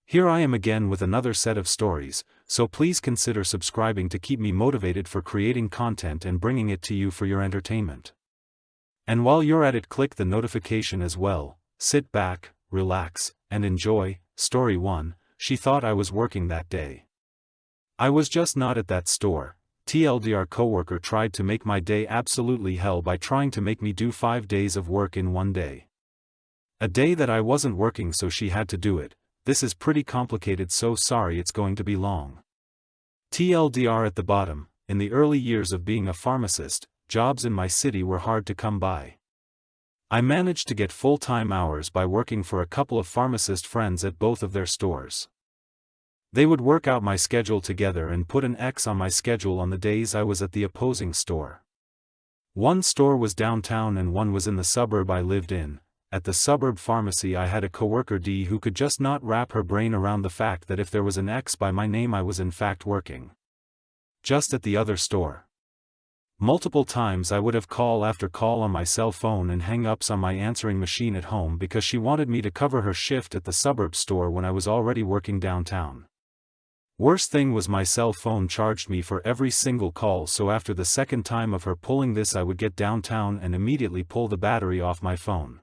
Here I am again with another set of stories, so please consider subscribing to keep me motivated for creating content and bringing it to you for your entertainment. And while you're at it, click the notification as well. Sit back, relax, and enjoy. Story 1, she thought I was working that day. I was just not at that store. TLDR, coworker tried to make my day absolutely hell by trying to make me do 5 days of work in one day. A day that I wasn't working, so she had to do it. This is pretty complicated, so sorry it's going to be long. TLDR at the bottom, in the early years of being a pharmacist, jobs in my city were hard to come by. I managed to get full-time hours by working for a couple of pharmacist friends at both of their stores. They would work out my schedule together and put an X on my schedule on the days I was at the opposing store. One store was downtown and one was in the suburb I lived in. At the suburb pharmacy I had a coworker D who could just not wrap her brain around the fact that if there was an X by my name I was in fact working. Just at the other store. Multiple times I would have call after call on my cell phone and hang-ups on my answering machine at home because she wanted me to cover her shift at the suburb store when I was already working downtown. Worst thing was my cell phone charged me for every single call, so after the second time of her pulling this I would get downtown and immediately pull the battery off my phone.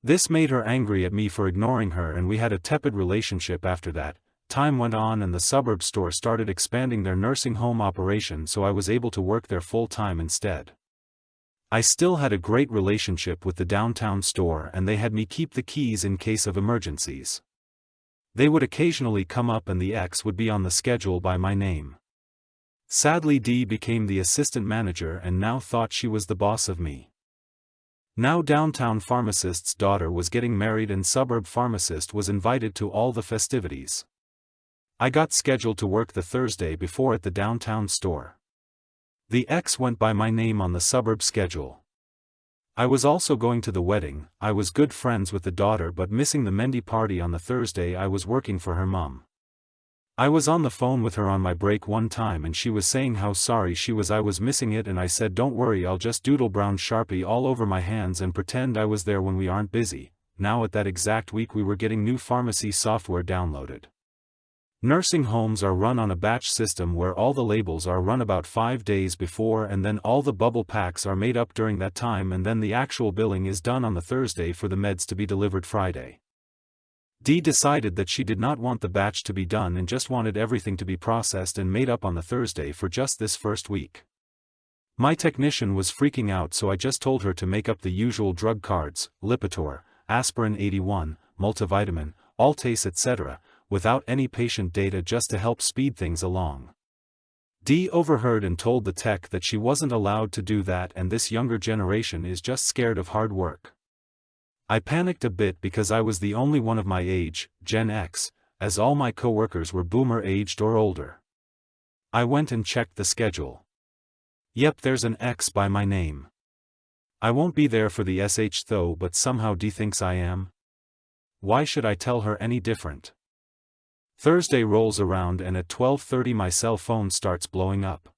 This made her angry at me for ignoring her and we had a tepid relationship after that. Time went on and the suburb store started expanding their nursing home operation, so I was able to work there full-time instead. I still had a great relationship with the downtown store and they had me keep the keys in case of emergencies. They would occasionally come up and the X would be on the schedule by my name. Sadly D became the assistant manager and now thought she was the boss of me. Now downtown pharmacist's daughter was getting married and suburb pharmacist was invited to all the festivities. I got scheduled to work the Thursday before at the downtown store. The X went by my name on the suburb schedule. I was also going to the wedding. I was good friends with the daughter but missing the Mendy party on the Thursday. I was working for her mom. I was on the phone with her on my break one time and she was saying how sorry she was I was missing it, and I said don't worry, I'll just doodle brown Sharpie all over my hands and pretend I was there when we aren't busy. Now at that exact week we were getting new pharmacy software downloaded. Nursing homes are run on a batch system where all the labels are run about 5 days before and then all the bubble packs are made up during that time and then the actual billing is done on the Thursday for the meds to be delivered Friday. D decided that she did not want the batch to be done and just wanted everything to be processed and made up on the Thursday for just this first week. My technician was freaking out, so I just told her to make up the usual drug cards, Lipitor, Aspirin 81, multivitamin, Altase etc., without any patient data just to help speed things along. D overheard and told the tech that she wasn't allowed to do that and this younger generation is just scared of hard work. I panicked a bit because I was the only one of my age, Gen X, as all my coworkers were boomer aged or older. I went and checked the schedule. Yep, there's an X by my name. I won't be there for the SH though, but somehow D thinks I am. Why should I tell her any different? Thursday rolls around and at 12:30 my cell phone starts blowing up.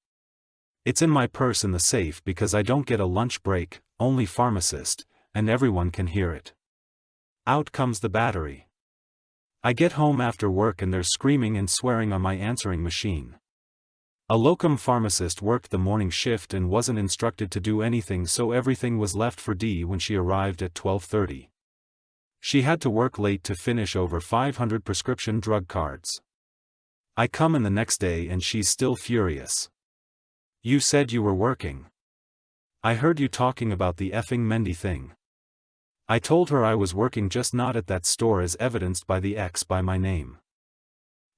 It's in my purse in the safe because I don't get a lunch break, only pharmacist, and everyone can hear it. Out comes the battery. I get home after work and there's screaming and swearing on my answering machine. A locum pharmacist worked the morning shift and wasn't instructed to do anything, so everything was left for D when she arrived at 12:30. She had to work late to finish over 500 prescription drug cards. I come in the next day and she's still furious. You said you were working. I heard you talking about the effing Mendy thing. I told her I was working, just not at that store as evidenced by the X by my name.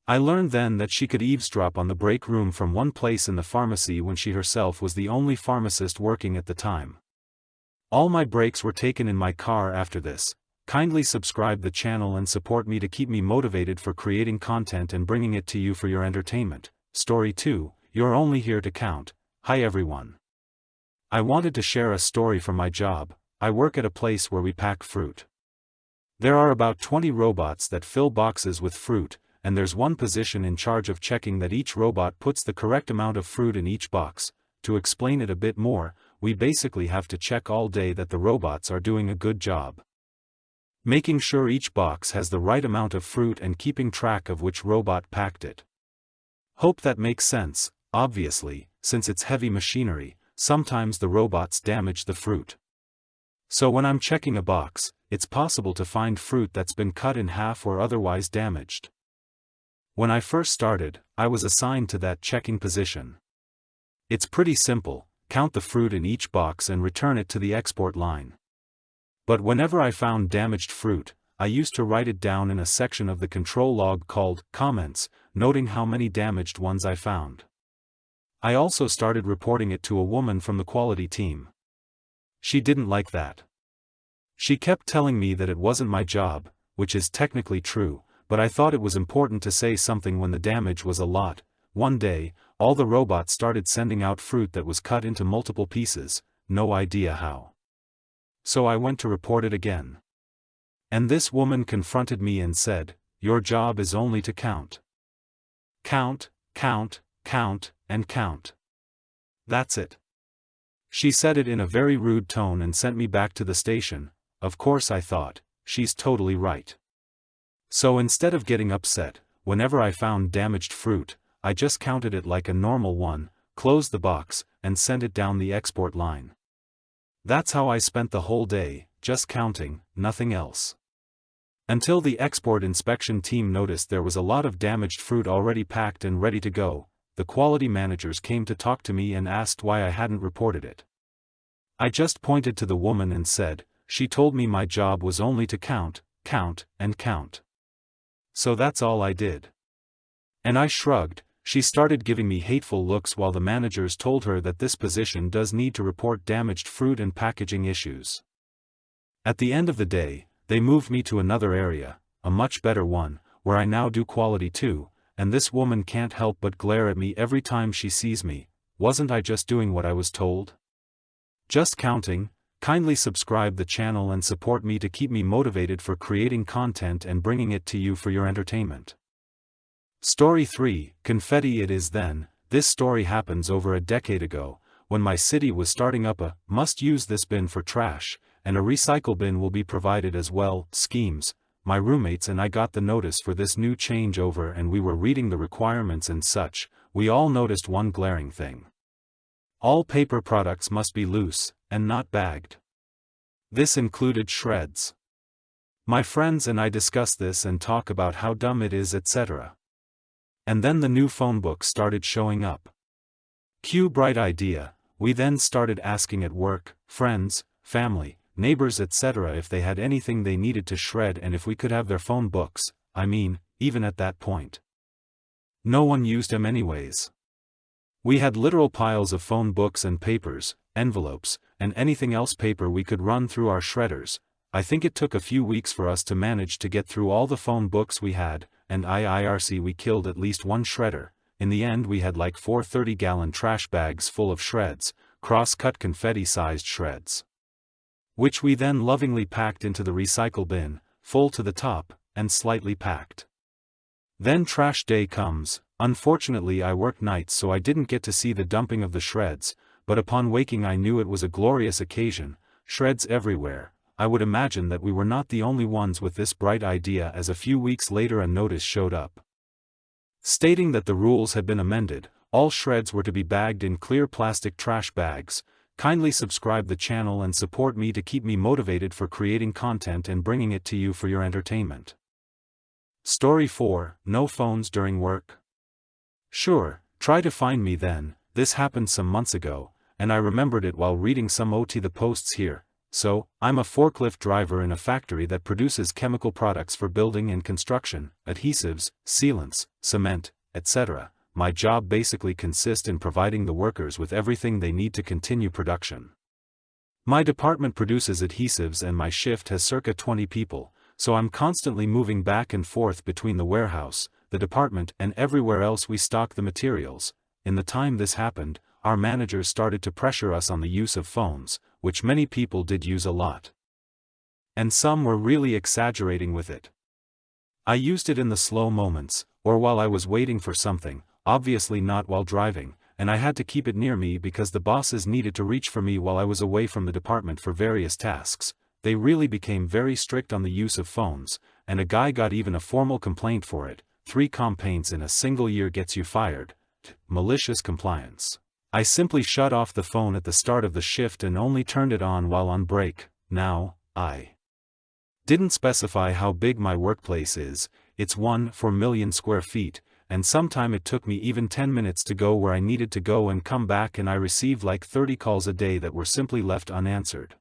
I learned then that she could eavesdrop on the break room from one place in the pharmacy when she herself was the only pharmacist working at the time. All my breaks were taken in my car after this. Kindly subscribe the channel and support me to keep me motivated for creating content and bringing it to you for your entertainment. Story 2, you're only here to count. Hi everyone. I wanted to share a story from my job. I work at a place where we pack fruit. There are about 20 robots that fill boxes with fruit, and there's one position in charge of checking that each robot puts the correct amount of fruit in each box. To explain it a bit more, we basically have to check all day that the robots are doing a good job. making sure each box has the right amount of fruit and keeping track of which robot packed it. Hope that makes sense. Obviously, since it's heavy machinery, sometimes the robots damage the fruit. So when I'm checking a box, it's possible to find fruit that's been cut in half or otherwise damaged. When I first started, I was assigned to that checking position. It's pretty simple: count the fruit in each box and return it to the export line. But whenever I found damaged fruit, I used to write it down in a section of the control log called comments, noting how many damaged ones I found. I also started reporting it to a woman from the quality team. She didn't like that. She kept telling me that it wasn't my job, which is technically true, but I thought it was important to say something when the damage was a lot. One day, all the robots started sending out fruit that was cut into multiple pieces, no idea how. So I went to report it again. And this woman confronted me and said, "Your job is only to count. Count, count, count, and count. That's it." She said it in a very rude tone and sent me back to the station. Of course, I thought, she's totally right. So instead of getting upset, whenever I found damaged fruit, I just counted it like a normal one, closed the box, and sent it down the export line. That's how I spent the whole day, just counting, nothing else. Until the export inspection team noticed there was a lot of damaged fruit already packed and ready to go. The quality managers came to talk to me and asked why I hadn't reported it. I just pointed to the woman and said, she told me my job was only to count, count, and count. So that's all I did. And I shrugged. She started giving me hateful looks while the managers told her that this position does need to report damaged fruit and packaging issues. At the end of the day, they moved me to another area, a much better one, where I now do quality too, and this woman can't help but glare at me every time she sees me. Wasn't I just doing what I was told? Just counting. Kindly subscribe the channel and support me to keep me motivated for creating content and bringing it to you for your entertainment. Story 3, Confetti. It is then. This story happens over a decade ago, when my city was starting up a must-use this bin for trash, and a recycle bin will be provided as well schemes. My roommates and I got the notice for this new changeover and we were reading the requirements and such. We all noticed one glaring thing. All paper products must be loose, and not bagged. This included shreds. My friends and I discuss this and talk about how dumb it is, etc. And then the new phone books started showing up. Cue bright idea. We then started asking at work, friends, family, neighbors, etc. if they had anything they needed to shred and if we could have their phone books. I mean, even at that point, no one used them anyways. We had literal piles of phone books and papers, envelopes, and anything else paper we could run through our shredders. I think it took a few weeks for us to manage to get through all the phone books we had, and IRC we killed at least one shredder. In the end we had like 4 30-gallon trash bags full of shreds, cross-cut confetti-sized shreds, which we then lovingly packed into the recycle bin, full to the top, and slightly packed. Then trash day comes. Unfortunately I worked nights so I didn't get to see the dumping of the shreds, but upon waking I knew it was a glorious occasion, shreds everywhere. I would imagine that we were not the only ones with this bright idea, as a few weeks later a notice showed up, stating that the rules had been amended. All shreds were to be bagged in clear plastic trash bags. Kindly subscribe the channel and support me to keep me motivated for creating content and bringing it to you for your entertainment. Story 4, No phones during work. Sure, try to find me then. This happened some months ago, and I remembered it while reading some OT the posts here. So, I'm a forklift driver in a factory that produces chemical products for building and construction, adhesives, sealants, cement, etc. My job basically consists in providing the workers with everything they need to continue production. My department produces adhesives and my shift has circa 20 people, so I'm constantly moving back and forth between the warehouse, the department, and everywhere else we stock the materials. In the time this happened, our managers started to pressure us on the use of phones, which many people did use a lot. And some were really exaggerating with it. I used it in the slow moments, or while I was waiting for something, obviously not while driving, and I had to keep it near me because the bosses needed to reach for me while I was away from the department for various tasks. they really became very strict on the use of phones, and a guy got even a formal complaint for it. 3 complaints in a single year gets you fired. Malicious compliance. I simply shut off the phone at the start of the shift and only turned it on while on break. Now, I didn't specify how big my workplace is. It's 1/4 million square feet, and sometime it took me even 10 minutes to go where I needed to go and come back, and I received like 30 calls a day that were simply left unanswered.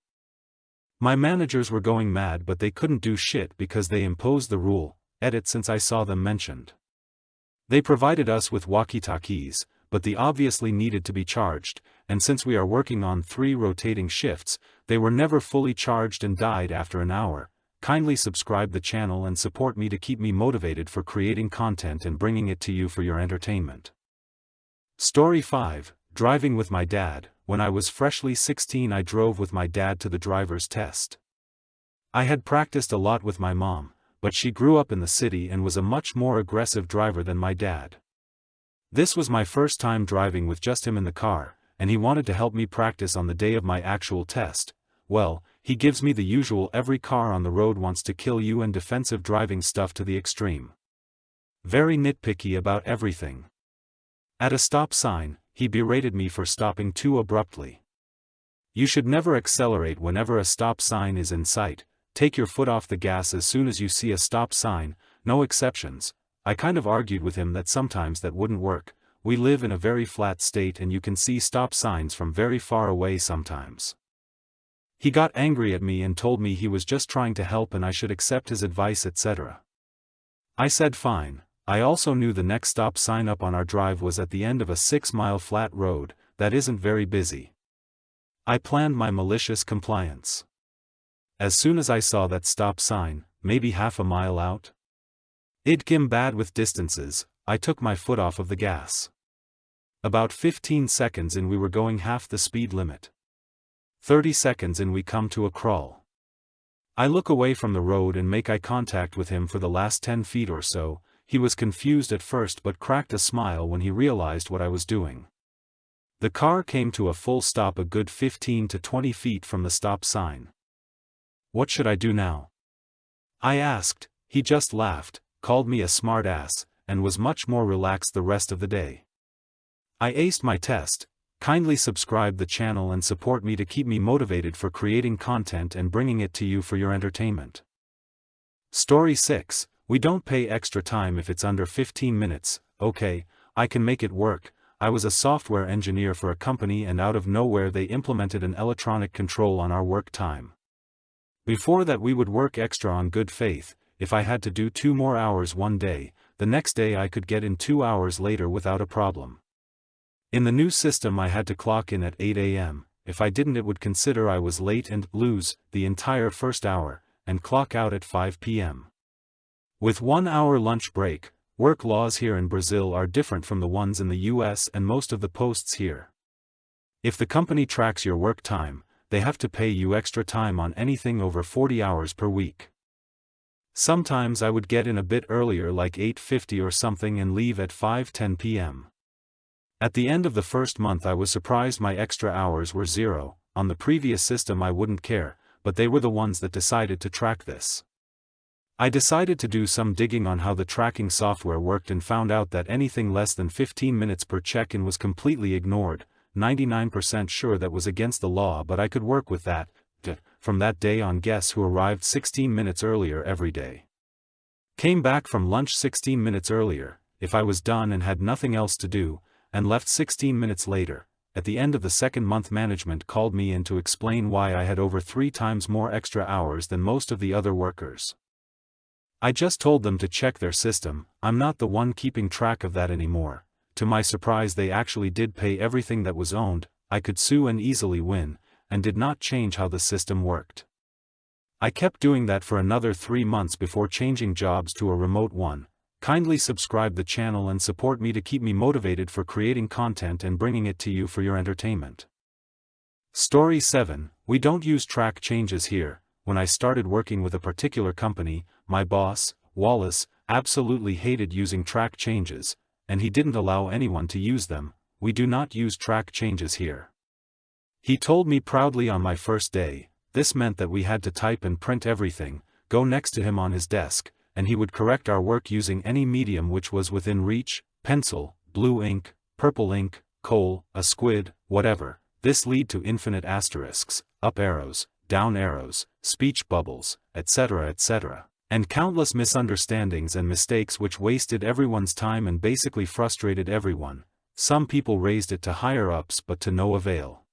My managers were going mad, but they couldn't do shit because they imposed the rule, edit, since I saw them mentioned. They provided us with walkie-talkies, but they obviously needed to be charged, and since we are working on 3 rotating shifts, they were never fully charged and died after an hour. Kindly subscribe the channel and support me to keep me motivated for creating content and bringing it to you for your entertainment. Story 5, Driving with my dad. When I was freshly 16, I drove with my dad to the driver's test. I had practiced a lot with my mom, but she grew up in the city and was a much more aggressive driver than my dad. This was my first time driving with just him in the car, and he wanted to help me practice on the day of my actual test. Well, he gives me the usual every car on the road wants to kill you and defensive driving stuff to the extreme. Very nitpicky about everything. At a stop sign, he berated me for stopping too abruptly. You should never accelerate whenever a stop sign is in sight. Take your foot off the gas as soon as you see a stop sign, no exceptions. I kind of argued with him that sometimes that wouldn't work. We live in a very flat state and you can see stop signs from very far away sometimes. He got angry at me and told me he was just trying to help and I should accept his advice, etc. I said fine. I also knew the next stop sign up on our drive was at the end of a 6-mile flat road that isn't very busy. I planned my malicious compliance. As soon as I saw that stop sign, maybe half a mile out, it came bad with distances, I took my foot off of the gas. About 15 seconds in we were going half the speed limit. 30 seconds in we come to a crawl. I look away from the road and make eye contact with him for the last 10 feet or so. He was confused at first but cracked a smile when he realized what I was doing. The car came to a full stop a good 15 to 20 feet from the stop sign. What should I do now? I asked. He just laughed, called me a smart ass, and was much more relaxed the rest of the day. I aced my test. Kindly subscribe the channel and support me to keep me motivated for creating content and bringing it to you for your entertainment. Story 6, we don't pay extra time if it's under 15 minutes, okay, I can make it work. I was a software engineer for a company and out of nowhere they implemented an electronic control on our work time. Before that we would work extra on good faith. If I had to do 2 more hours one day, the next day I could get in 2 hours later without a problem. In the new system I had to clock in at 8 a.m., if I didn't it would consider I was late and lose the entire first hour, and clock out at 5 p.m. With 1 hour lunch break. Work laws here in Brazil are different from the ones in the US and most of the posts here. If the company tracks your work time, they have to pay you extra time on anything over 40 hours per week. Sometimes I would get in a bit earlier like 8:50 or something and leave at 5:10 p.m. At the end of the first month I was surprised my extra hours were 0, on the previous system I wouldn't care, but they were the ones that decided to track this. I decided to do some digging on how the tracking software worked and found out that anything less than 15 minutes per check-in was completely ignored. 99% sure that was against the law, but I could work with that. From that day on, guess who arrived 16 minutes earlier every day? Came back from lunch 16 minutes earlier, if I was done and had nothing else to do, and left 16 minutes later. At the end of the second month management called me in to explain why I had over 3 times more extra hours than most of the other workers. I just told them to check their system. I'm not the one keeping track of that anymore. To my surprise they actually did pay everything that was owned. I could sue and easily win, and did not change how the system worked. I kept doing that for another 3 months before changing jobs to a remote one. Kindly subscribe the channel and support me to keep me motivated for creating content and bringing it to you for your entertainment. Story 7, we don't use track changes here. When I started working with a particular company, my boss, Wallace, absolutely hated using track changes, and he didn't allow anyone to use them. We do not use track changes here. He told me proudly on my first day, This meant that we had to type and print everything, go next to him on his desk, and he would correct our work using any medium which was within reach: pencil, blue ink, purple ink, coal, a squid, whatever. This led to infinite asterisks, up arrows, down arrows, speech bubbles, etc., etc., and countless misunderstandings and mistakes which wasted everyone's time and basically frustrated everyone. Some people raised it to higher-ups but to no avail.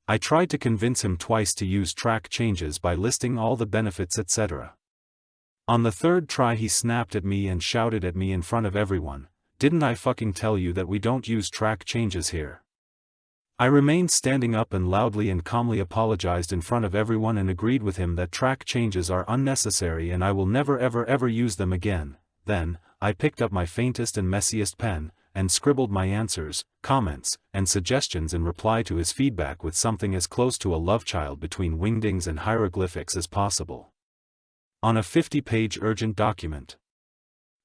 I tried to convince him twice to use track changes by listing all the benefits, etc. On the third try he snapped at me and shouted at me in front of everyone, "Didn't I fucking tell you that we don't use track changes here?" I remained standing up and loudly and calmly apologized in front of everyone and agreed with him that track changes are unnecessary and I will never ever use them again. Then, I picked up my faintest and messiest pen, and scribbled my answers, comments, and suggestions in reply to his feedback with something as close to a love child between wingdings and hieroglyphics as possible. On a 50-page urgent document.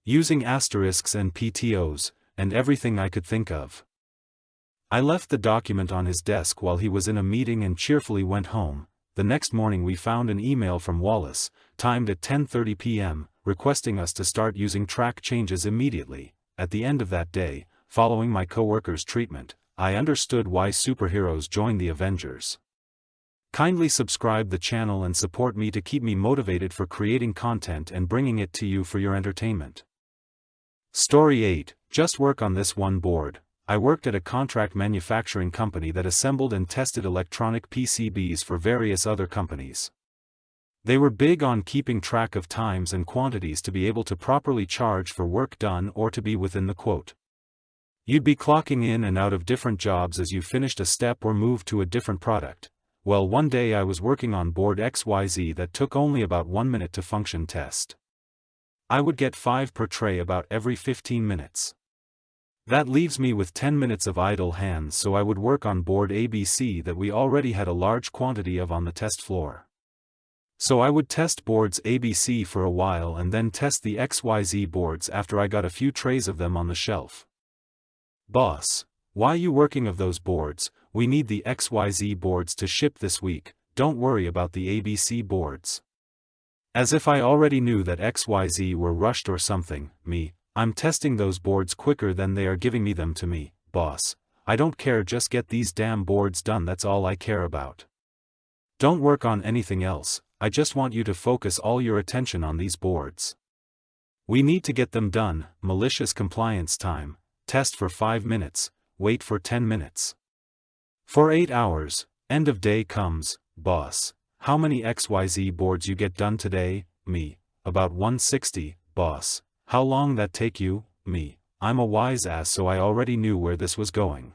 Using asterisks and PTOs, and everything I could think of. I left the document on his desk while he was in a meeting and cheerfully went home. The next morning we found an email from Wallace, timed at 10:30 p.m., requesting us to start using track changes immediately. At the end of that day, following my coworker's treatment, I understood why superheroes join the Avengers. Kindly subscribe the channel and support me to keep me motivated for creating content and bringing it to you for your entertainment. Story 8, just work on this one board. I worked at a contract manufacturing company that assembled and tested electronic PCBs for various other companies. They were big on keeping track of times and quantities to be able to properly charge for work done or to be within the quote. You'd be clocking in and out of different jobs as you finished a step or moved to a different product. Well, one day I was working on board XYZ that took only about 1 minute to function test. I would get 5 per tray about every 15 minutes. That leaves me with 10 minutes of idle hands, so I would work on board ABC that we already had a large quantity of on the test floor. So I would test boards ABC for a while and then test the XYZ boards after I got a few trays of them on the shelf. "Boss, why you working of those boards? We need the XYZ boards to ship this week, don't worry about the ABC boards." As if I already knew that XYZ were rushed or something. Me, "I'm testing those boards quicker than they are giving me them to me, boss. I don't care, just get these damn boards done, that's all I care about. Don't work on anything else, I just want you to focus all your attention on these boards. We need to get them done." Malicious compliance time, test for 5 minutes, wait for 10 minutes. For 8 hours, end of day comes, "Boss, how many XYZ boards you get done today?" Me, "About 160, boss. How long that take you?" Me, "I'm a wise ass, so I already knew where this was going."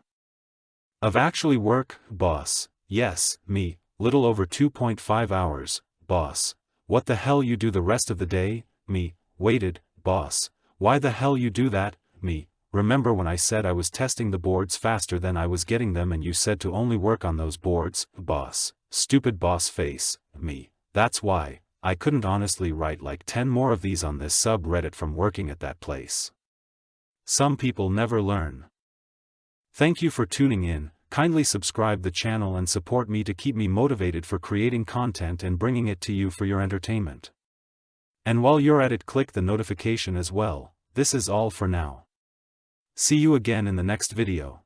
"Of actually work, boss?" "Yes." Me, "Little over 2.5 hours, boss. What the hell you do the rest of the day?" Me, "Waited, boss. Why the hell you do that?" Me, "Remember when I said I was testing the boards faster than I was getting them and you said to only work on those boards?" Boss, "Stupid boss face." Me, "That's why. I couldn't honestly write like 10 more of these on this subreddit from working at that place." Some people never learn. Thank you for tuning in. Kindly subscribe the channel and support me to keep me motivated for creating content and bringing it to you for your entertainment. And while you're at it, click the notification as well. This is all for now. See you again in the next video.